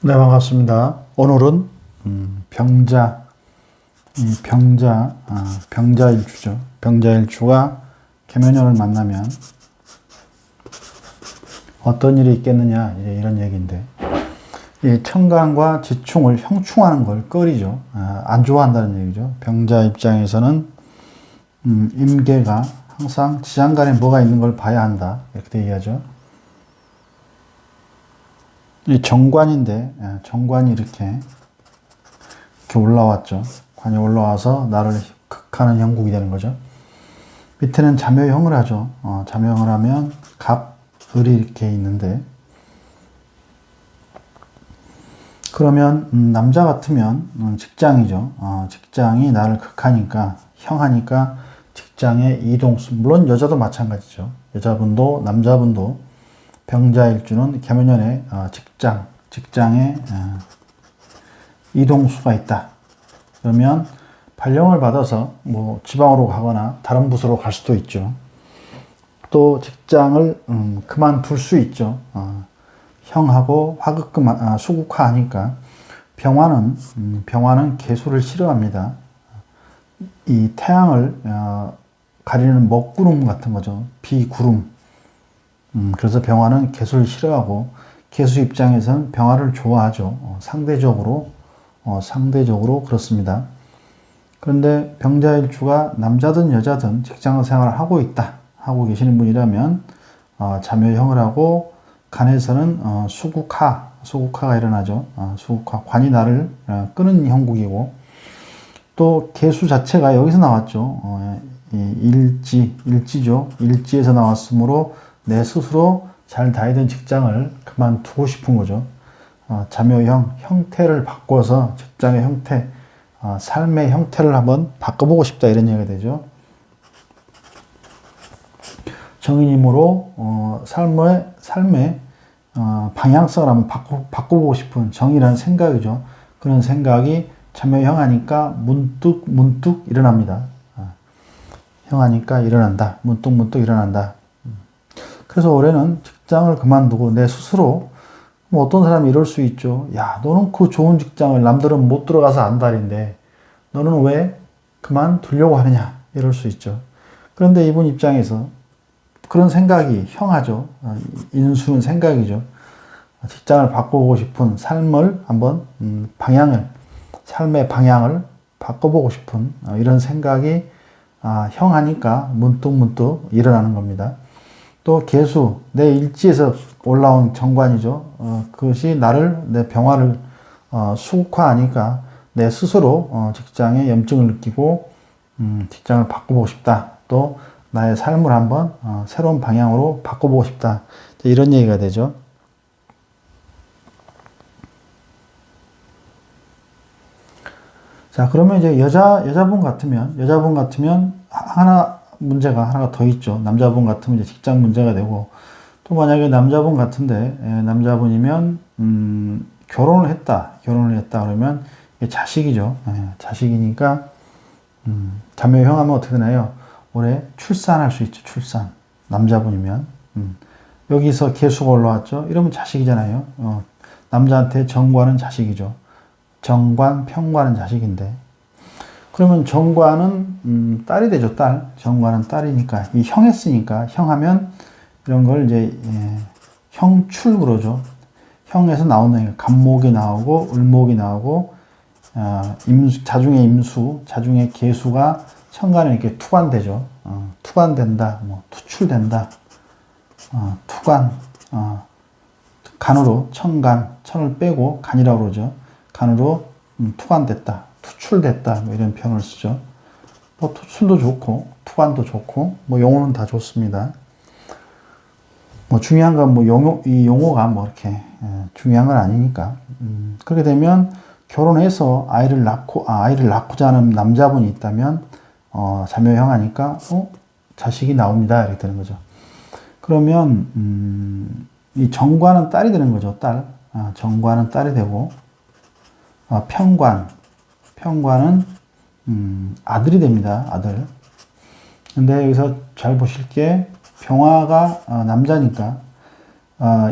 네, 반갑습니다. 오늘은 병자일주죠. 병자일주가 계면연을 만나면 어떤 일이 있겠느냐, 이런 얘기인데, 이 청간과 지충을 형충하는 걸 꺼리죠. 안 좋아한다는 얘기죠. 병자 입장에서는 임계가 항상 지장간에 뭐가 있는 걸 봐야 한다, 이렇게 얘기하죠. 이 정관인데, 정관이 이렇게 올라왔죠. 관이 올라와서 나를 극하는 형국이 되는 거죠. 밑에는 잠요형을 하죠. 잠요형을 하면 갑, 을이 이렇게 있는데, 그러면 남자 같으면 직장이죠. 직장이 나를 극하니까, 형하니까 직장의 이동수, 물론 여자도 마찬가지죠. 여자분도 남자분도 병자일주는 계면연의 직장에 이동수가 있다. 그러면 발령을 받아서 뭐 지방으로 가거나 다른 부서로 갈 수도 있죠. 또 직장을 그만둘 수 있죠. 형하고 수국화하니까 병화는 개수를 싫어합니다. 이 태양을 가리는 먹구름 같은 거죠. 비구름. 그래서 병화는 개수를 싫어하고 개수 입장에서는 병화를 좋아하죠. 상대적으로 그렇습니다. 그런데 병자일주가 남자든 여자든 직장 생활을 하고 계시는 분이라면 잠요형을 하고 간에서는 수국화가 일어나죠. 수국화, 관이 나를 끄는 형국이고, 또 개수 자체가 여기서 나왔죠. 일지죠. 일지에서 나왔으므로 내 스스로 잘 다니던 직장을 그만두고 싶은 거죠. 잠요형, 형태를 바꿔서 직장의 형태, 삶의 형태를 한번 바꿔보고 싶다, 이런 얘기가 되죠. 정인이므로 삶의 방향성을 한번 바꿔보고 싶은 정이라는 생각이죠. 그런 생각이 잠요형 하니까 문득 일어납니다. 형하니까 일어난다. 문득 일어난다. 그래서 올해는 직장을 그만두고 내 스스로, 뭐 어떤 사람이 이럴 수 있죠. 야, 너는 그 좋은 직장을 남들은 못 들어가서 안달인데 너는 왜 그만두려고 하느냐, 이럴 수 있죠. 그런데 이분 입장에서 그런 생각이 형하죠. 인수는 생각이죠. 직장을 바꾸고 싶은 삶을 한번 삶의 방향을 바꿔보고 싶은 이런 생각이 형하니까 문득 일어나는 겁니다. 또 개수, 내 일지에서 올라온 정관이죠. 그것이 내 병화를 수국화하니까 내 스스로 직장에 염증을 느끼고 직장을 바꿔보고 싶다. 또 나의 삶을 한번 새로운 방향으로 바꿔보고 싶다. 이런 얘기가 되죠. 자, 그러면 이제 여자분 같으면 문제가 하나가 더 있죠. 남자분 같으면 이제 직장 문제가 되고, 또 만약에 남자분 같은데, 남자분이면, 결혼을 했다 그러면 이게 자식이죠. 자식이니까, 잠요형 하면 어떻게 되나요? 올해 출산할 수 있죠. 출산. 남자분이면. 여기서 개수가 올라왔죠. 이러면 자식이잖아요. 남자한테 정관은 자식이죠. 정관, 평관은 자식인데, 그러면 정관은 딸이 되죠. 딸. 정관은 딸이니까, 이 형했으니까, 형하면 이런 걸 이제 형출 그러죠. 형에서 나오는 간목이 나오고 을목이 나오고, 자중의 임수, 자중의 계수가 천간에 이렇게 투관되죠. 투관된다, 뭐 투출된다, 간으로 천을 빼고 간이라고 그러죠. 간으로 투관됐다, 투출됐다, 뭐 이런 표현을 쓰죠. 뭐 투출도 좋고 투관도 좋고 뭐 용어는 다 좋습니다. 뭐 중요한 건 뭐 이 용어가 뭐 이렇게 중요한 건 아니니까. 그렇게 되면 결혼해서 아이를 낳고자 하는 남자분이 있다면 잠요형 하니까 자식이 나옵니다, 이렇게 되는 거죠. 그러면 이 정관은 딸이 되는 거죠. 딸. 정관은 딸이 되고, 평관은 아들이 됩니다. 아들. 근데 여기서 잘 보실 게 병화가 남자니까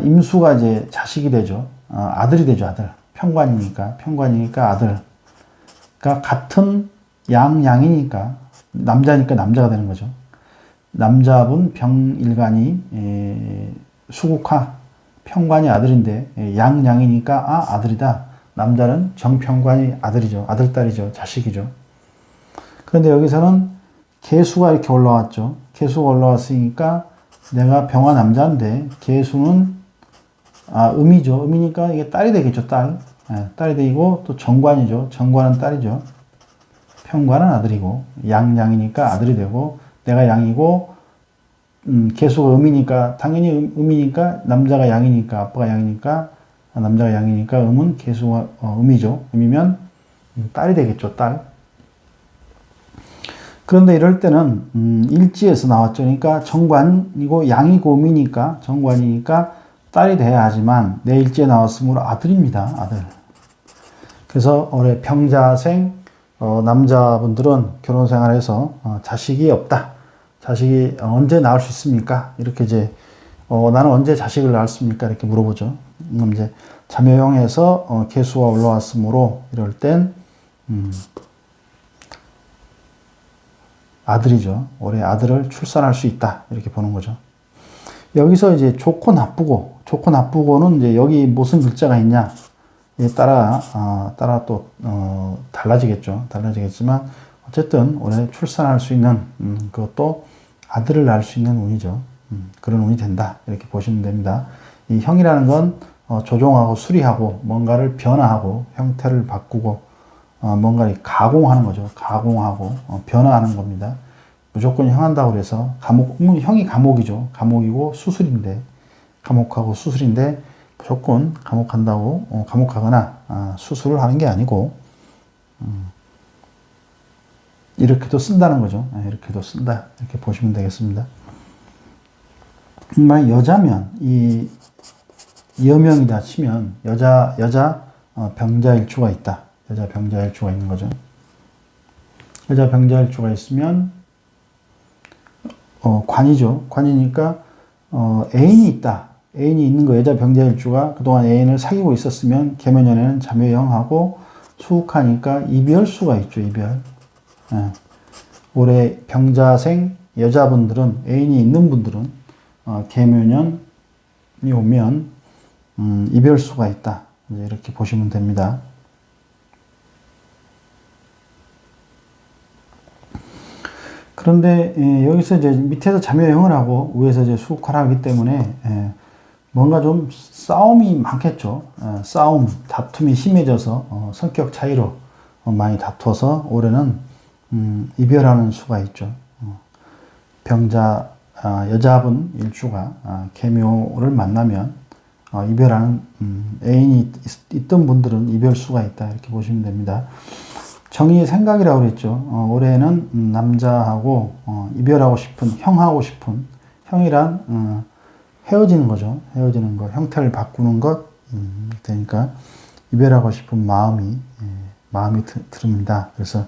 임수가 이제 자식이 되죠. 아들이 되죠. 아들. 평관이니까 아들. 그러니까 같은 양이니까 남자니까 남자가 되는 거죠. 남자분 병일간이 수국하 평관이 아들인데 양이니까 아들이다. 남자는 정평관이 아들이죠. 아들딸이죠. 자식이죠. 그런데 여기서는 계수가 이렇게 올라왔죠. 계수가 올라왔으니까 내가 병화 남자인데 계수는 음이죠. 음이니까 이게 딸이 되겠죠. 딸이 되고 또 정관이죠. 정관은 딸이죠. 평관은 아들이고 양이니까 아들이 되고 내가 양이고 계수가 음이니까 당연히 음이니까 남자가 양이니까 아빠가 양이니까 남자가 양이니까 음은 계수가 음이죠. 음이면 딸이 되겠죠. 딸. 그런데 이럴 때는 일지에서 나왔죠. 그러니까 정관이고 양이고 음이니까 정관이니까 딸이 돼야 하지만 내 일지에 나왔으므로 아들입니다. 아들. 그래서 올해 병자생 남자분들은 결혼 생활에서 자식이 없다. 자식이 언제 낳을 수 있습니까? 이렇게 이제 나는 언제 자식을 낳았습니까? 이렇게 물어보죠. 이제 자묘형에서 계수가 올라왔으므로 이럴 땐 아들이죠. 올해 아들을 출산할 수 있다. 이렇게 보는 거죠. 여기서 이제 좋고 나쁘고는 이제 여기 무슨 글자가 있냐? 에 따라 또 달라지겠죠. 달라지겠지만 어쨌든 올해 출산할 수 있는 그것도 아들을 낳을 수 있는 운이죠. 그런 운이 된다. 이렇게 보시면 됩니다. 이 형이라는 건 조종하고 수리하고 뭔가를 변화하고 형태를 바꾸고 뭔가를 가공하는 거죠. 가공하고 변화하는 겁니다. 무조건 형한다고 그래서 형이 감옥이죠. 감옥이고 수술인데 감옥하고 수술인데 무조건 감옥한다고 감옥하거나 수술을 하는 게 아니고 이렇게도 쓴다는 거죠. 이렇게도 쓴다. 이렇게 보시면 되겠습니다. 정말 여자면 이 여명이다 치면 여자 병자일주가 있다. 여자 병자일주가 있는 거죠. 여자 병자일주가 있으면 관이죠. 관이니까 애인이 있다. 애인이 있는 거 여자 병자일주가 그동안 애인을 사귀고 있었으면 계면연에는 자묘형하고 수욱하니까 이별수가 있죠. 이별. 올해 병자생 여자분들은 애인이 있는 분들은 계면연이 오면 이별수가 있다. 이제 이렇게 보시면 됩니다. 그런데 여기서 이제 밑에서 자묘형을 하고 위에서 이제 수욱을 하기 때문에 뭔가 좀 싸움이 많겠죠. 싸움, 다툼이 심해져서 성격 차이로 많이 다투어서 올해는 이별하는 수가 있죠. 여자분 일주가 계묘를 만나면 이별하는 애인이 있던 분들은 이별수가 있다. 이렇게 보시면 됩니다. 정의의 생각이라고 그랬죠. 올해는 남자하고 이별하고 싶은, 형하고 싶은, 형이란 헤어지는 거죠. 헤어지는 것, 형태를 바꾸는 것 되니까 이별하고 싶은 마음이 듭니다. 그래서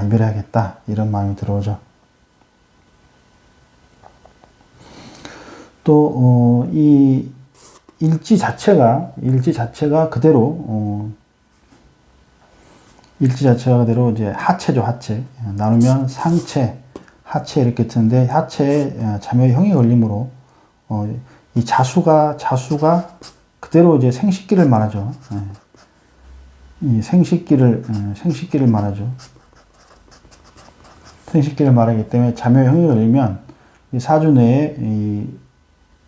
이별해야겠다 이런 마음이 들어오죠. 또 이 일지 자체가 그대로 이제 하체죠. 하체 나누면 상체, 하체 이렇게 뜨는데 하체에 자묘형이 걸림으로 이 자수가 그대로 이제 생식기를 말하죠. 이 생식기를 말하죠. 생식기를 말하기 때문에 자묘형이 걸리면 이 사주 내에 이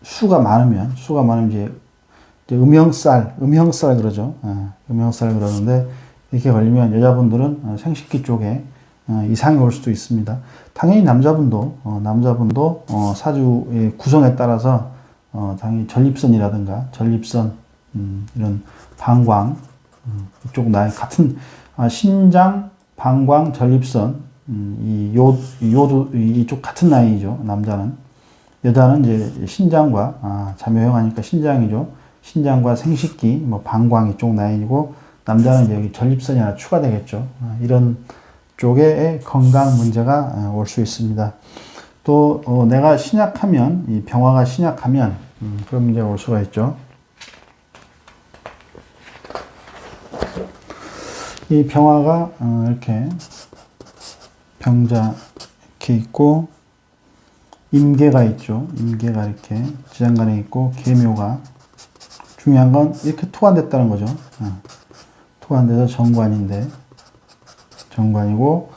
수가 많으면 이제 음형살 그러죠. 음형살 그러는데 이렇게 걸리면 여자분들은 생식기 쪽에 이상이 올 수도 있습니다. 당연히 남자분도 사주의 구성에 따라서 당연히 전립선 이런 방광 이쪽 나이 같은 신장, 방광, 전립선 이쪽 같은 라인이죠. 여자는 이제 신장과 자묘형 하니까 신장이죠. 신장과 생식기, 방광 이쪽 라인이고 남자는 이제 여기 전립선이 하나 추가되겠죠. 이런 쪽에 건강 문제가 올 수 있습니다. 또 내가 신약하면 이 병화가 신약하면 그런 문제가 올 수가 있죠. 이 병화가 이렇게 병자 이렇게 있고 임계가 있죠. 임계가 이렇게 지장간에 있고 계묘가 중요한 건 이렇게 토관됐다는 거죠. 토관돼서 정관인데 정관이고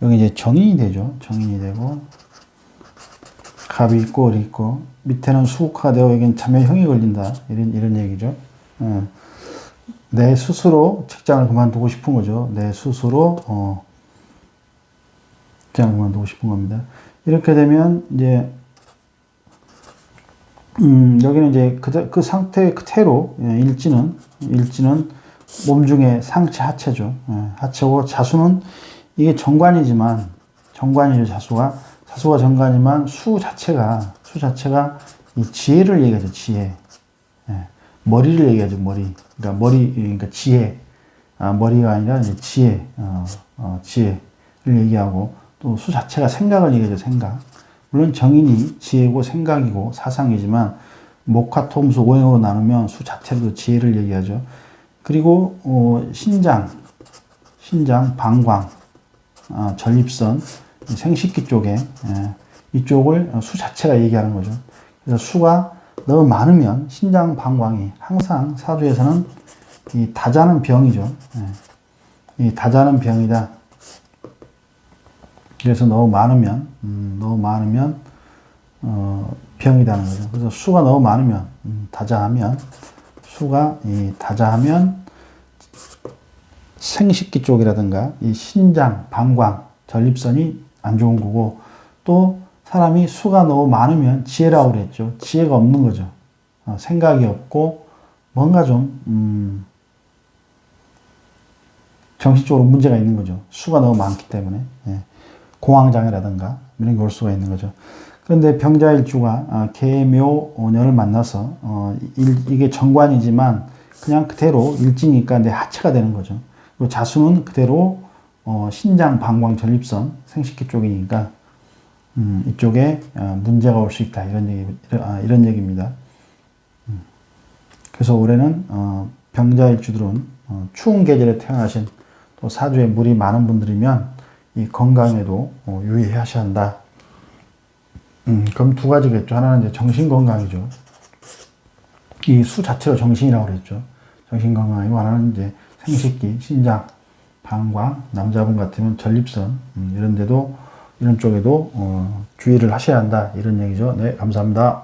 여기 이제 정인이 되죠. 정인이 되고 갑이 있고 을이 있고 밑에는 수국화가 되어 여기는 자묘형이 걸린다. 이런 얘기죠. 내 스스로 직장을 그만두고 싶은 거죠. 내 스스로 직장을 그만두고 싶은 겁니다. 이렇게 되면 이제 여기는 이제 그 상태 그대로 일지는 몸 중에 상체 하체죠. 하체고 자수는 이게 정관이지만 정관이죠. 자수가 정관이지만 수 자체가 이 지혜를 얘기하죠. 지혜. 머리를 얘기하죠. 머리. 그러니까 지혜. 머리가 아니라 이제 지혜. 지혜를 얘기하고 또 수 자체가 생각을 얘기하죠. 생각. 물론 정인이 지혜고 생각이고 사상이지만 목화 토음수 오행으로 나누면 수 자체도 지혜를 얘기하죠. 그리고 신장, 방광, 전립선, 생식기 쪽에 이쪽을 수 자체가 얘기하는 거죠. 그래서 수가 너무 많으면 신장, 방광이 항상 사주에서는 이 다자는 병이죠. 이 다자는 병이다. 그래서 너무 많으면 병이라는 거죠. 그래서 수가 너무 많으면 다자하면 생식기 쪽이라든가 이 신장, 방광, 전립선이 안 좋은 거고 또 사람이 수가 너무 많으면 지혜라고 그랬죠. 지혜가 없는 거죠. 생각이 없고 뭔가 좀 정신적으로 문제가 있는 거죠. 수가 너무 많기 때문에. 공황장애라든가 이런 게 올 수가 있는 거죠. 그런데 병자일주가 계묘년을 만나서 이게 정관이지만 그냥 그대로 일지니까 내 하체가 되는 거죠. 그리고 자수는 그대로 신장, 방광, 전립선, 생식기 쪽이니까 이쪽에 문제가 올 수 있다. 이런 얘기입니다. 그래서 올해는 병자일주들은 추운 계절에 태어나신 또 사주에 물이 많은 분들이면 이 건강에도 유의하셔야 한다. 그럼 두 가지겠죠. 하나는 이제 정신 건강이죠. 이 수 자체로 정신이라고 그랬죠. 정신 건강이고 하나는 이제 생식기, 신장, 방광, 남자분 같으면 전립선 이런 쪽에도 주의를 하셔야 한다. 이런 얘기죠. 네, 감사합니다.